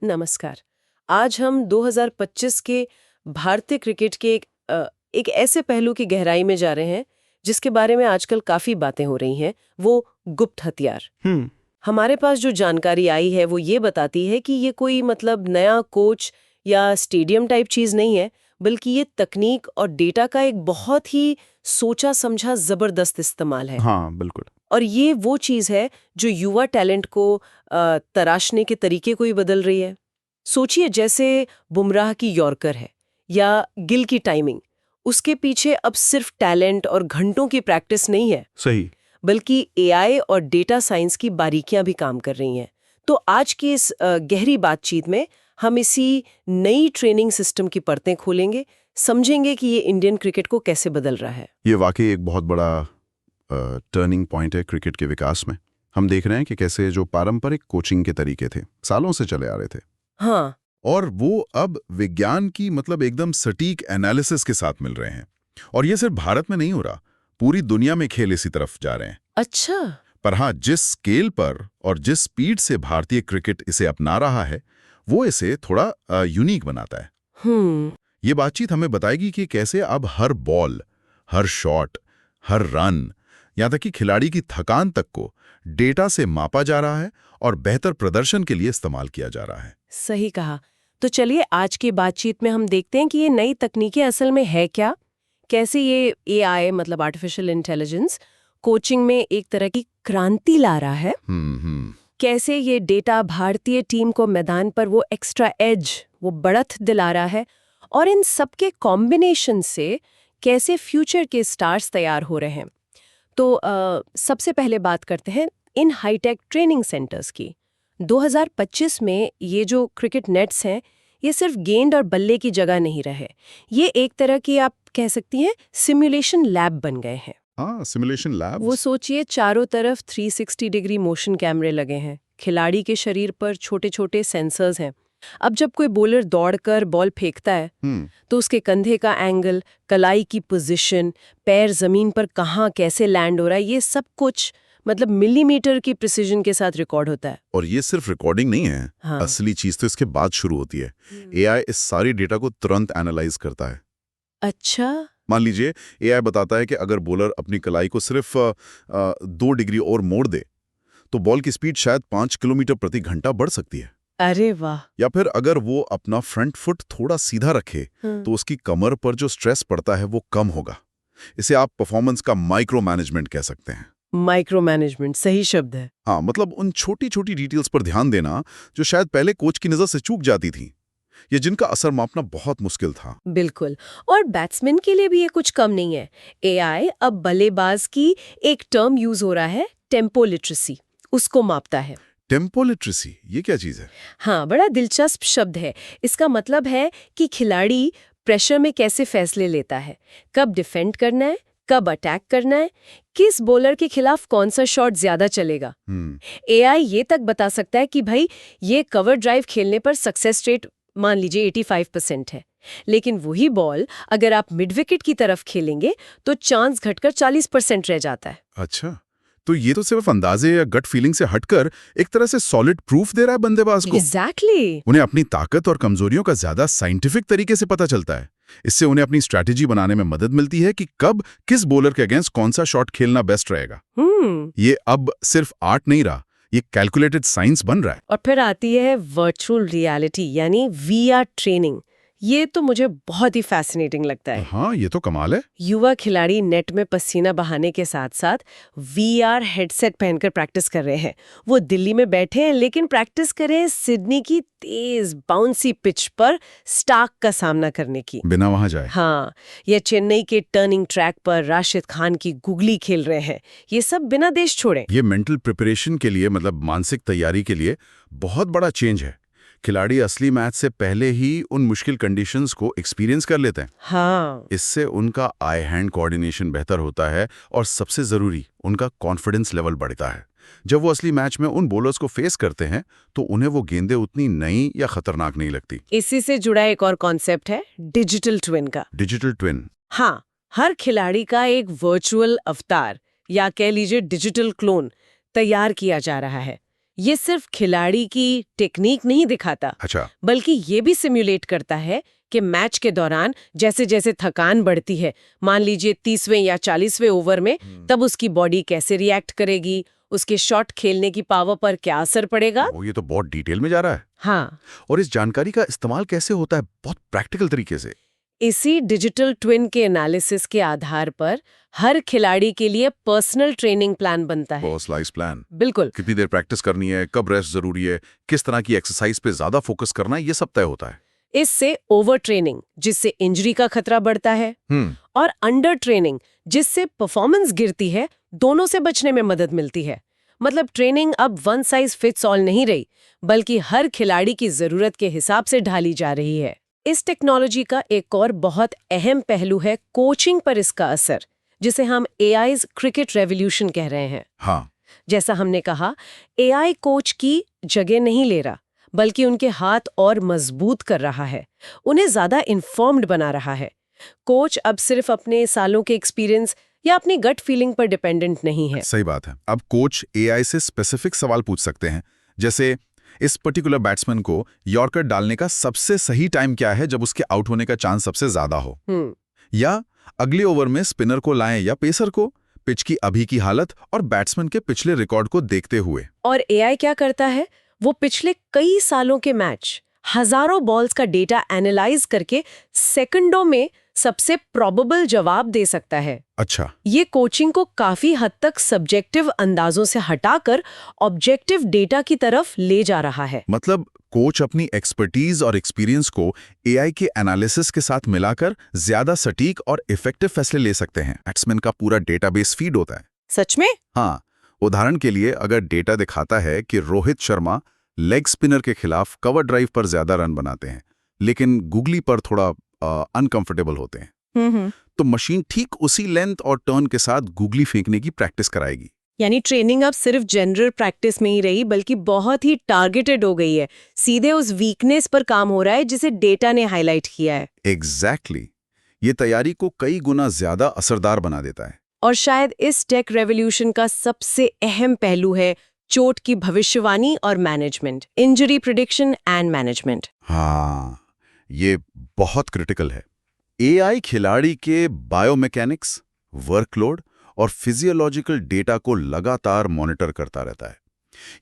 नमस्कार। आज हम 2025 के भारतीय क्रिकेट के एक ऐसे पहलू की गहराई में जा रहे हैं जिसके बारे में आजकल काफी बातें हो रही हैं, वो गुप्त हथियार। हमारे पास जो जानकारी आई है वो ये बताती है कि ये कोई मतलब नया कोच या स्टेडियम टाइप चीज नहीं है, बल्कि ये तकनीक और डेटा का एक बहुत ही सोचा समझा जबरदस्त इस्तेमाल है। हाँ, बिल्कुल। और ये वो चीज है जो युवा टैलेंट को तराशने के तरीके को ही बदल रही है। सोचिए, जैसे बुमराह की यॉर्कर है या गिल की टाइमिंग, उसके पीछे अब सिर्फ टैलेंट और घंटों की प्रैक्टिस नहीं है, सही। बल्कि एआई और डेटा साइंस की बारीकियां भी काम कर रही हैं। तो आज की इस गहरी बातचीत में हम इसी नई ट्रेनिंग सिस्टम की परतें खोलेंगे, समझेंगे कि ये इंडियन क्रिकेट को कैसे बदल रहा है। ये वाकई एक बहुत बड़ा टर्निंग पॉइंट है क्रिकेट के विकास में। हम देख रहे हैं कि कैसे जो पारंपरिक कोचिंग के तरीके थे, सालों से चले आ रहे थे, हाँ, और वो अब विज्ञान की मतलब एकदम सटीक एनालिसिस के साथ मिल रहे हैं। और ये सिर्फ भारत में नहीं हो रहा, पूरी दुनिया में खेल इसी तरफ जा रहे हैं। अच्छा। पर हाँ, जिस स्केल पर और जिस स्पीड से भारतीय क्रिकेट इसे अपना रहा है, वो इसे थोड़ा यूनिक बनाता है। हम्म। ये बातचीत हमें बताएगी कि कैसे अब हर बॉल, हर शॉट, हर रन, यहाँ तक कि खिलाड़ी की थकान तक को डेटा से मापा जा रहा है और बेहतर प्रदर्शन के लिए इस्तेमाल किया जा रहा है। सही कहा। तो चलिए आज की बातचीत में हम देखते हैं कि ये नई तकनीकें असल में है क्या, कैसे ये एआई मतलब आर्टिफिशियल इंटेलिजेंस कोचिंग में एक तरह की क्रांति ला रहा है, हम्म। कैसे ये डेटा भारतीय टीम को मैदान पर वो एक्स्ट्रा एज, वो बढ़त दिला रहा है, और इन सबके कॉम्बिनेशन से कैसे फ्यूचर के स्टार्स तैयार हो रहे हैं। तो सबसे पहले बात करते हैं इन हाईटेक ट्रेनिंग सेंटर्स की। 2025 में ये जो क्रिकेट नेट्स हैं, ये सिर्फ गेंद और बल्ले की जगह नहीं रहे, ये एक तरह की आप कह सकती हैं सिमुलेशन लैब बन गए हैं। हाँ, सिमुलेशन वो लैब्स। सोचिए, चारों तरफ 360 डिग्री मोशन कैमरे लगे हैं, खिलाड़ी के शरीर पर छोटे छोटे सेंसर्स हैं। अब जब कोई बॉलर दौड़कर बॉल फेंकता है तो उसके कंधे का एंगल, कलाई की पोजीशन, पैर जमीन पर कहाँ कैसे लैंड हो रहा है, ये सब कुछ मतलब मिलीमीटर की प्रिसीजन के साथ रिकॉर्ड होता है। और ये सिर्फ रिकॉर्डिंग नहीं है। हाँ। असली चीज तो इसके बाद शुरू होती है। एआई इस सारी डेटा को तुरंत एनालाइज करता है। अच्छा। मान लीजिए, एआई बताता है कि अगर बॉलर अपनी कलाई को सिर्फ 2 डिग्री और मोड़ दे तो बॉल की स्पीड शायद 5 किलोमीटर प्रति घंटा बढ़ सकती है। अरे वाह। या फिर अगर वो अपना फ्रंट फुट थोड़ा सीधा रखे तो उसकी कमर पर जो स्ट्रेस पड़ता है वो कम होगा। इसे आप परफॉर्मेंस का माइक्रो मैनेजमेंट कह सकते हैं। माइक्रो मैनेजमेंट सही शब्द है। हाँ, मतलब उन छोटी छोटी डिटेल्स पर ध्यान देना जो शायद पहले कोच की नजर से चूक जाती थी, या जिनका असर मापना बहुत मुश्किल था। बिल्कुल। और बैट्समैन के लिए भी ये कुछ कम नहीं है। एआई अब बल्लेबाज की एक टर्म यूज हो रहा है, टेम्पो लिटरेसी, उसको मापता है। टेम्पो लिटरेसी, ये क्या चीज है? हाँ, बड़ा दिलचस्प शब्द है। इसका मतलब है कि खिलाड़ी प्रेशर में कैसे फैसले लेता है, कब डिफेंड करना है, कब अटैक करना है, किस बॉलर के खिलाफ कौन सा शॉट ज्यादा चलेगा। एआई ये तक बता सकता है कि भाई ये कवर ड्राइव खेलने पर सक्सेस रेट मान लीजिए 85% है, लेकिन वही बॉल अगर आप मिड विकेट की तरफ खेलेंगे तो चांस घटकर 40% रह जाता है। अच्छा, तो ये तो सिर्फ अंदाजे या गट फीलिंग से हटकर एक तरह से सॉलिड प्रूफ दे रहा है बंदेबाज को। एग्जैक्टली। उन्हें अपनी ताकत और कमजोरियों का ज्यादा साइंटिफिक तरीके से पता चलता है। इससे उन्हें अपनी स्ट्रैटेजी बनाने में मदद मिलती है कि कब किस बॉलर के अगेंस्ट कौन सा शॉट खेलना बेस्ट रहेगा। ये अब सिर्फ आर्ट नहीं रहा, ये कैलकुलेटेड साइंस बन रहा है। और फिर आती है वर्चुअल रियलिटी यानी वीआर ट्रेनिंग। ये तो मुझे बहुत ही फैसिनेटिंग लगता है। हाँ, ये तो कमाल है। युवा खिलाड़ी नेट में पसीना बहाने के साथ साथ वीआर हेडसेट पहनकर प्रैक्टिस कर रहे हैं। वो दिल्ली में बैठे हैं लेकिन प्रैक्टिस कर रहे हैं सिडनी की तेज बाउंसी पिच पर स्टार्क का सामना करने की, बिना वहां जाए। हाँ, या चेन्नई के टर्निंग ट्रैक पर राशिद खान की गुगली खेल रहे हैं। ये सब बिना देश छोड़े। ये मेंटल प्रिपरेशन के लिए, मतलब मानसिक तैयारी के लिए बहुत बड़ा चेंज है। खिलाड़ी असली मैच से पहले ही उन मुश्किल कंडीशंस को एक्सपीरियंस कर लेते हैं। हाँ। इससे उनका आई हैंड कोऑर्डिनेशन बेहतर होता है और सबसे जरूरी, उनका कॉन्फिडेंस लेवल बढ़ता है। जब वो असली मैच में उन बॉलर्स को फेस करते हैं तो उन्हें वो गेंदें उतनी नई या खतरनाक नहीं लगती। इसी से जुड़ा एक और कॉन्सेप्ट है डिजिटल ट्विन का। Digital twin. हाँ, हर खिलाड़ी का एक वर्चुअल अवतार या कह लीजिए डिजिटल क्लोन तैयार किया जा रहा है, ये सिर्फ खिलाड़ी की टेक्निक नहीं दिखाता, अच्छा, बल्कि ये भी सिमुलेट करता है कि मैच के दौरान जैसे जैसे थकान बढ़ती है, मान लीजिए 30वें या 40वें ओवर में, तब उसकी बॉडी कैसे रिएक्ट करेगी, उसके शॉट खेलने की पावर पर क्या असर पड़ेगा। ये तो बहुत डिटेल में जा रहा है। हाँ, और इस जानकारी का इस्तेमाल कैसे होता है? बहुत प्रैक्टिकल तरीके से। इसी डिजिटल ट्विन के एनालिसिस के आधार पर हर खिलाड़ी के लिए पर्सनल ट्रेनिंग प्लान बनता है। Personalised plan. बिल्कुल। कितनी देर प्रैक्टिस करनी है, कब रेस्ट जरूरी है, किस तरह की एक्सरसाइज पे ज्यादा फोकस करना है, ये सब तय होता है। इससे ओवर ट्रेनिंग, जिससे इंजरी का खतरा बढ़ता है, और अंडर ट्रेनिंग, जिससे परफॉर्मेंस गिरती है, दोनों से बचने में मदद मिलती है। मतलब ट्रेनिंग अब वन साइज फिट्स ऑल नहीं रही, बल्कि हर खिलाड़ी की जरूरत के हिसाब से ढाली जा रही है। इस टेक्नोलॉजी का एक और बहुत अहम पहलू है कोचिंग पर इसका असर, जिसे हम एआई's क्रिकेट रेवोल्यूशन कह रहे हैं। हाँ, जैसा हमने कहा, एआई कोच की जगह नहीं ले रहा, बल्कि उनके हाथ और मजबूत कर रहा है, उन्हें ज्यादा इन्फॉर्म्ड बना रहा है। कोच अब सिर्फ अपने सालों के एक्सपीरियंस या अपनी गट फीलिंग पर डिपेंडेंट नहीं है। सही बात है। अब कोच एआई से स्पेसिफिक सवाल पूछ सकते हैं, जैसे इस पर्टिकुलर बैट्समैन को यॉर्कर डालने का सबसे सही टाइम क्या है जब उसके आउट होने का चांस सबसे ज्यादा हो, या अगले ओवर में स्पिनर को लाएं या पेसर को, पिच की अभी की हालत और बैट्समैन के पिछले रिकॉर्ड को देखते हुए। और एआई क्या करता है, वो पिछले कई सालों के मैच, हजारों बॉल्स का डेटा एनालाइज करके सेकंडों में सबसे प्रोबेबल जवाब दे सकता है। अच्छा, ये कोचिंग को काफी हद तक सब्जेक्टिव अंदाजों से हटाकर ऑब्जेक्टिव डेटा की तरफ ले जा रहा है। मतलब कोच अपनी एक्सपर्टीज और एक्सपीरियंस को एआई के एनालिसिस के साथ मिलाकर ज्यादा सटीक और इफेक्टिव फैसले ले सकते हैं। बैट्समैन का पूरा डेटाबेस फीड होता है। सच में? हाँ, उदाहरण के लिए अगर डेटा दिखाता है कि रोहित शर्मा लेग स्पिनर के खिलाफ कवर ड्राइव पर ज्यादा रन बनाते हैं, लेकिन गूगली पर थोड़ा अनकंफर्टेबल होते हैं, तो मशीन ठीक उसी लेंथ और टर्न के साथ गूगली फेंकने की प्रैक्टिस कराएगी। यानी ट्रेनिंग अब सिर्फ जनरल प्रैक्टिस में ही रही, बल्कि बहुत ही टारगेटेड हो गई है। सीधे उस वीकनेस पर काम हो रहा है जिसे डेटा ने हाईलाइट किया है। एग्जैक्टली। ये तैयारी को कई गुना ज्यादा असरदार बना देता है। और शायद इस टेक रेवोल्यूशन का सबसे अहम पहलू है चोट की भविष्यवाणी और management, injury prediction and management. हाँ, ये बहुत क्रिटिकल है। एआई खिलाड़ी के बायोमैकेनिक्स, वर्कलोड और फिजियोलॉजिकल डेटा को लगातार मॉनिटर करता रहता है।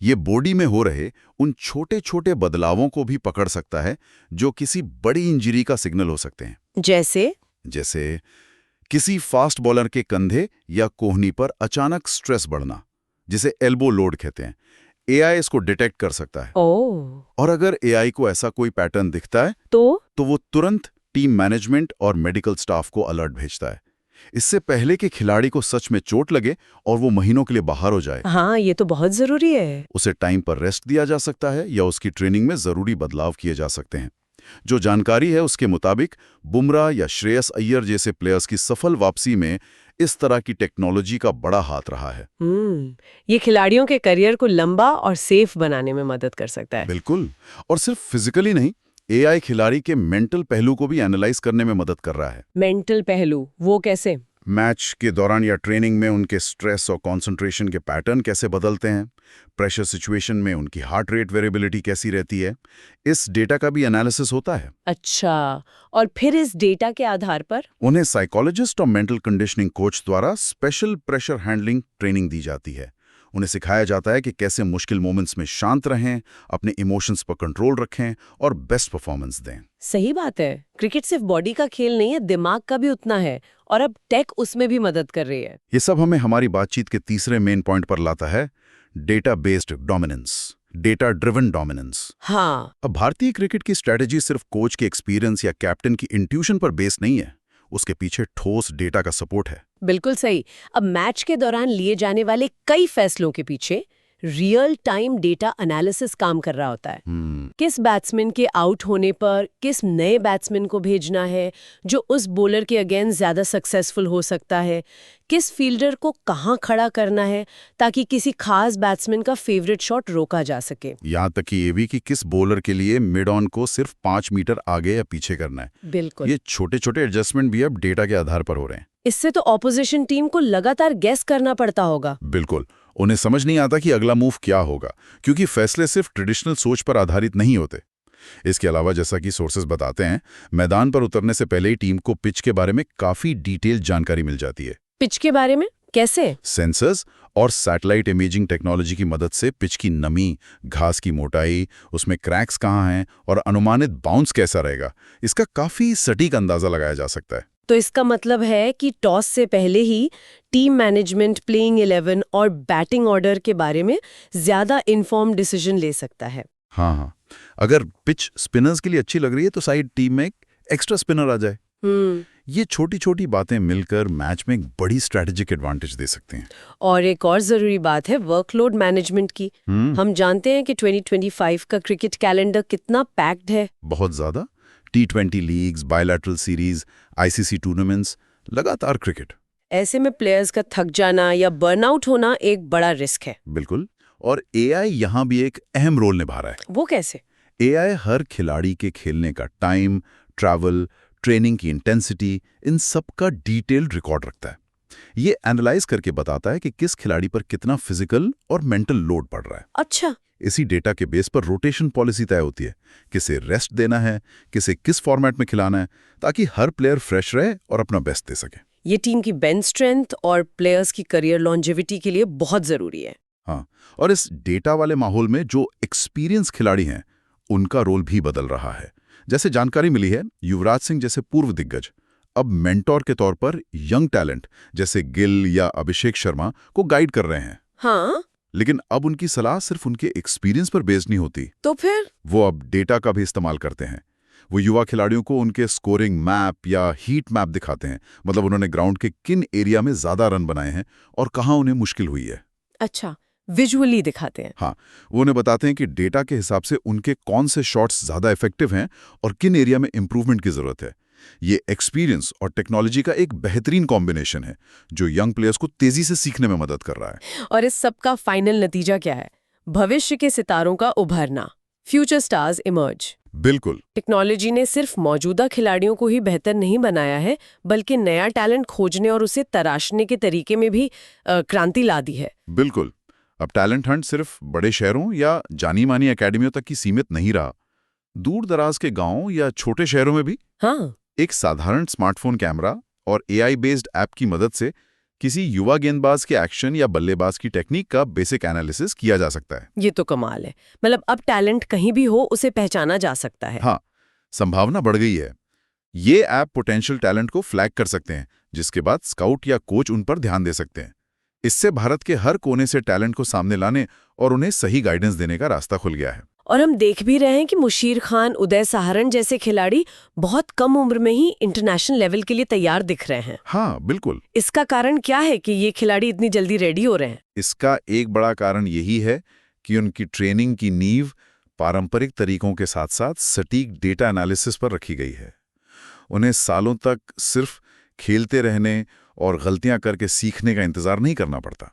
ये बॉडी में हो रहे उन छोटे छोटे बदलावों को भी पकड़ सकता है जो किसी बड़ी इंजरी का सिग्नल हो सकते हैं। जैसे किसी फास्ट बॉलर के कंधे या कोहनी पर अचानक स्ट्रेस बढ़ना, जिसे एल्बो लोड कहते हैं। एआई इसको डिटेक्ट कर सकता है। और अगर एआई को ऐसा कोई पैटर्न दिखता है तो वो तुरंत टीम मैनेजमेंट और मेडिकल स्टाफ को अलर्ट भेजता है, इससे पहले कि खिलाड़ी को सच में चोट लगे और वो महीनों के लिए बाहर हो जाए। हाँ, ये तो बहुत जरूरी है। उसे टाइम पर रेस्ट दिया जा सकता है या उसकी ट्रेनिंग में जरूरी बदलाव किए जा सकते हैं। जो जानकारी है उसके मुताबिक बुमराह या श्रेयस अय्यर जैसे प्लेयर्स की सफल वापसी में इस तरह की टेक्नोलॉजी का बड़ा हाथ रहा है। ये खिलाड़ियों के करियर को लंबा और सेफ बनाने में मदद कर सकता है। बिल्कुल। और सिर्फ फिजिकली नहीं, एआई खिलाड़ी के मेंटल पहलू को भी एनालाइज करने में मदद कर रहा है। मेंटल पहलू वो कैसे? मैच के दौरान या ट्रेनिंग में उनके स्ट्रेस और कंसंट्रेशन के पैटर्न कैसे बदलते हैं, प्रेशर सिचुएशन में उनकी हार्ट रेट वेरिएबिलिटी कैसी रहती है, इस डेटा का भी एनालिसिस होता है। अच्छा, और फिर इस डेटा के आधार पर उन्हें साइकोलॉजिस्ट और मेंटल कंडीशनिंग कोच द्वारा स्पेशल प्रेशर हैंडलिंग ट्रेनिंग दी जाती है। उन्हें सिखाया जाता है कि कैसे मुश्किल मोमेंट्स में शांत रहें, अपने इमोशंस पर कंट्रोल रखें और बेस्ट परफॉर्मेंस दें। सही बात है। क्रिकेट सिर्फ बॉडी का खेल नहीं है, दिमाग का भी उतना है, और अब टेक उसमें भी मदद कर रही है। ये सब हमें हमारी बातचीत के तीसरे मेन पॉइंट पर लाता है, data based dominance, data driven dominance. हाँ, अब भारतीय क्रिकेट की स्ट्रेटेजी सिर्फ कोच के एक्सपीरियंस या कैप्टन की इंट्यूशन पर बेस नहीं है, उसके पीछे ठोस डेटा का सपोर्ट है। बिल्कुल सही। अब मैच के दौरान लिए जाने वाले कई फैसलों के पीछे रियल टाइम डेटा एनालिसिस काम कर रहा होता है। किस बैट्समैन के आउट होने पर किस नए बैट्समैन को भेजना है जो उस बॉलर के अगेंस्ट ज्यादा सक्सेसफुल हो सकता है, किस फील्डर को कहां खड़ा करना है ताकि किसी खास बैट्समैन का फेवरेट शॉट रोका जा सके। यहाँ तक कि ये भी कि किस बॉलर के लिए मिड ऑन को सिर्फ 5 मीटर आगे या पीछे करना है। बिल्कुल। ये छोटे छोटे एडजस्टमेंट भी अब डेटा के आधार पर हो रहे हैं। इससे तो ऑपोजिशन टीम को लगातार गेस करना पड़ता होगा। बिल्कुल। उन्हें समझ नहीं आता कि अगला मूव क्या होगा, क्योंकि फैसले सिर्फ ट्रेडिशनल सोच पर आधारित नहीं होते। इसके अलावा जैसा कि सोर्सेज बताते हैं, मैदान पर उतरने से पहले ही टीम को पिच के बारे में काफी डिटेल जानकारी मिल जाती है। पिच के बारे में कैसे? सेंसर्स और सैटेलाइट इमेजिंग टेक्नोलॉजी की मदद से पिच की नमी, घास की मोटाई, उसमें क्रैक्स कहाँ हैं और अनुमानित बाउंस कैसा रहेगा, इसका काफी सटीक अंदाजा लगाया जा सकता है। तो इसका मतलब है कि टॉस से पहले ही टीम मैनेजमेंट प्लेइंग 11 और बैटिंग ऑर्डर के बारे में ज्यादा इन्फॉर्म्ड डिसीजन ले सकता है। हाँ, अगर पिच स्पिनर्स के लिए अच्छी लग रही है तो साइड टीम में एक एक्स्ट्रा स्पिनर आ जाए। ये छोटी छोटी बातें मिलकर मैच में एक बड़ी स्ट्रैटेजिक एडवांटेज दे सकते हैं। और एक और जरूरी बात है वर्कलोड मैनेजमेंट की। हम जानते हैं कि 2025 का क्रिकेट कैलेंडर कितना पैक्ड है। बहुत ज्यादा। T20 leagues, bilateral series, ICC tournaments, लगातार क्रिकेट। ऐसे में प्लेयर्स का थक जाना या बर्नआउट होना एक बड़ा रिस्क है। बिल्कुल। और AI यहाँ भी एक अहम रोल निभा रहा है। वो कैसे? AI हर खिलाड़ी के खेलने का टाइम, ट्रैवल, ट्रेनिंग की इंटेंसिटी, इन सब का डिटेल्ड रिकॉर्ड रखता है। ये एनालाइज करके बताता है कि किस खिलाड़ी पर कितना फिजिकल और मेंटल लोड पड़ रहा है। अच्छा। इसी डेटा के बेस पर रोटेशन पॉलिसी तय होती है, किसे रेस्ट देना है, किसे किस फॉर्मेट में खिलाना है, ताकि हर प्लेयर फ्रेश रहे और अपना बेस्ट दे सके। ये टीम की बेंच स्ट्रेंथ और प्लेयर्स की करियर लॉन्जेविटी के लिए बहुत जरूरी है। हाँ, और इस डेटा वाले माहौल में जो एक्सपीरियंस खिलाड़ी हैं, उनका रोल भी बदल रहा है। जैसे जानकारी मिली है, युवराज सिंह जैसे पूर्व दिग्गज अब मेंटोर के तौर पर यंग टैलेंट जैसे गिल या अभिषेक शर्मा को गाइड कर रहे हैं। हाँ, लेकिन अब उनकी सलाह सिर्फ उनके एक्सपीरियंस पर बेस्ड नहीं होती। तो फिर वो अब डेटा का भी इस्तेमाल करते हैं। वो युवा खिलाड़ियों को उनके स्कोरिंग मैप या हीट मैप दिखाते हैं, मतलब उन्होंने ग्राउंड के किन एरिया में ज्यादा रन बनाए हैं और कहाँ उन्हें मुश्किल हुई है। अच्छा, विजुअली दिखाते हैं। हाँ, वो उन्हें बताते हैं कि डेटा के हिसाब से उनके कौन से शॉट्स ज्यादा इफेक्टिव हैं और किन एरिया में इंप्रूवमेंट की जरूरत है। ये एक्सपीरियंस और टेक्नोलॉजी का एक बेहतरीन कॉम्बिनेशन है जो यंग प्लेयर्स को तेजी से सीखने में मदद कर रहा है। और इस सब का फाइनल नतीजा क्या है? भविष्य के सितारों का उभरना, फ्यूचर स्टार्स इमर्ज। बिल्कुल। टेक्नोलॉजी ने सिर्फ मौजूदा खिलाड़ियों को ही बेहतर नहीं बनाया है, बल्कि नया टैलेंट खोजने और उसे तराशने के तरीके में भी क्रांति ला दी है। बिल्कुल। अब टैलेंट हंट सिर्फ बड़े शहरों या जानी मानी एकेडमियों तक ही सीमित नहीं रहा। दूर दराज के गांवों या छोटे शहरों में भी हाँ, एक साधारण स्मार्टफोन कैमरा और AI बेस्ड ऐप की मदद से किसी युवा गेंदबाज के एक्शन या बल्लेबाज की टेक्निक का बेसिक एनालिसिस किया जा सकता है। ये तो कमाल है। मतलब अब टैलेंट कहीं भी हो उसे पहचाना जा सकता है। हाँ, संभावना बढ़ गई है। ये ऐप पोटेंशियल टैलेंट को फ्लैग कर सकते हैं, जिसके बाद स्काउट या कोच उन पर ध्यान दे सकते हैं। इससे भारत के हर कोने से टैलेंट को सामने लाने और उन्हें सही गाइडेंस देने का रास्ता खुल गया है। और हम देख भी रहे हैं कि मुशीर खान, उदय सहारन जैसे खिलाड़ी बहुत कम उम्र में ही इंटरनेशनल लेवल के लिए तैयार दिख रहे हैं। हाँ, बिल्कुल। इसका कारण क्या है कि ये खिलाड़ी इतनी जल्दी रेडी हो रहे हैं? इसका एक बड़ा कारण यही है कि उनकी ट्रेनिंग की नींव पारंपरिक तरीकों के साथ साथ सटीक डेटा एनालिसिस पर रखी गई है। उन्हें सालों तक सिर्फ खेलते रहने और गलतियां करके सीखने का इंतजार नहीं करना पड़ता।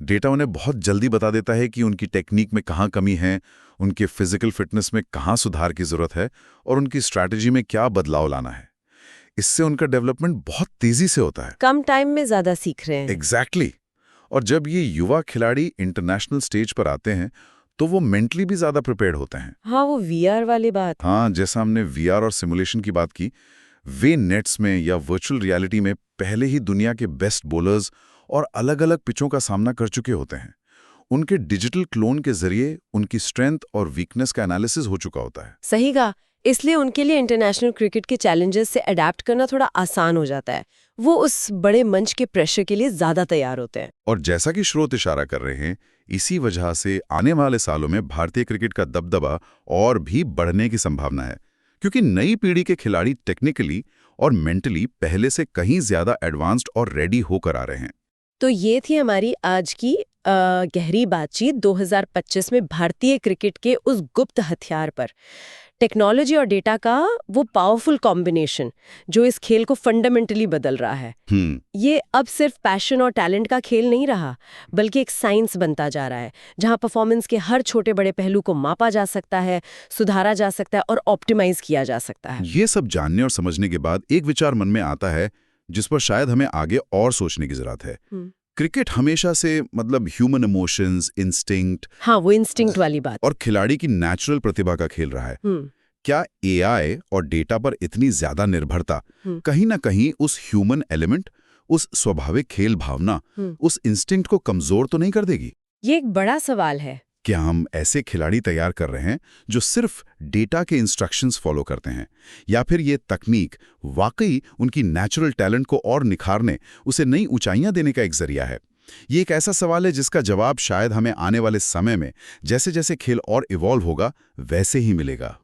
डेटा उन्हें बहुत जल्दी बता देता है कि उनकी टेक्निक में कहाँ कमी है, उनके फिजिकल फिटनेस में कहाँ सुधार की जरूरत है और उनकी स्ट्रैटेजी में क्या बदलाव लाना है। इससे उनका डेवलपमेंट बहुत तेजी से होता है। कम टाइम में ज्यादा सीख रहे हैं। एग्जैक्टली। और जब ये युवा खिलाड़ी इंटरनेशनल स्टेज पर आते हैं तो वो मेंटली भी ज्यादा प्रिपेयर्ड होते हैं। हाँ, वो VR वाली बात। हाँ, जैसा हमने VR और सिमुलेशन की बात की, वे नेट्स में या वर्चुअल रियलिटी में पहले ही दुनिया के बेस्ट बॉलर्स और अलग-अलग पिचों का सामना कर चुके होते हैं। उनके डिजिटल क्लोन के जरिए उनकी स्ट्रेंथ और वीकनेस का एनालिसिस हो चुका होता है। सही कहा। इसलिए उनके लिए इंटरनेशनल क्रिकेट के चैलेंजेस से अडेप्ट करना थोड़ा आसान हो जाता है। वो उस बड़े मंच के प्रेशर के लिए ज्यादा तैयार होते हैं। और जैसा कि स्रोत इशारा कर रहे हैं, इसी वजह से आने वाले सालों में भारतीय क्रिकेट का दबदबा और भी बढ़ने की संभावना है, क्योंकि नई पीढ़ी के खिलाड़ी टेक्निकली और मेंटली पहले से कहीं ज्यादा एडवांस्ड और रेडी होकर आ रहे हैं। तो ये थी हमारी आज की गहरी बातचीत 2025 में भारतीय क्रिकेट के उस गुप्त हथियार पर। टेक्नोलॉजी और डेटा का वो पावरफुल कॉम्बिनेशन जो इस खेल को फंडामेंटली बदल रहा है। ये अब सिर्फ पैशन और टैलेंट का खेल नहीं रहा, बल्कि एक साइंस बनता जा रहा है, जहां परफॉर्मेंस के हर छोटे बड़े पहलू को मापा जा सकता है, सुधारा जा सकता है और ऑप्टिमाइज किया जा सकता है। ये सब जानने और समझने के बाद एक विचार मन में आता है जिस पर शायद हमें आगे और सोचने की जरूरत है। क्रिकेट हमेशा से मतलब ह्यूमन इमोशंस, इंस्टिंक्ट हाँ, वो इंस्टिंक्ट वाली बात। और खिलाड़ी की नेचुरल प्रतिभा का खेल रहा है। क्या एआई और डेटा पर इतनी ज्यादा निर्भरता कहीं ना कहीं उस ह्यूमन एलिमेंट, उस स्वाभाविक खेल भावना, उस इंस्टिंक्ट को कमजोर तो नहीं कर देगी? ये एक बड़ा सवाल है। क्या हम ऐसे खिलाड़ी तैयार कर रहे हैं जो सिर्फ डेटा के इंस्ट्रक्शंस फॉलो करते हैं, या फिर ये तकनीक वाकई उनकी नेचुरल टैलेंट को और निखारने, उसे नई ऊंचाइयां देने का एक जरिया है? ये एक ऐसा सवाल है जिसका जवाब शायद हमें आने वाले समय में जैसे जैसे खेल और इवॉल्व होगा वैसे ही मिलेगा।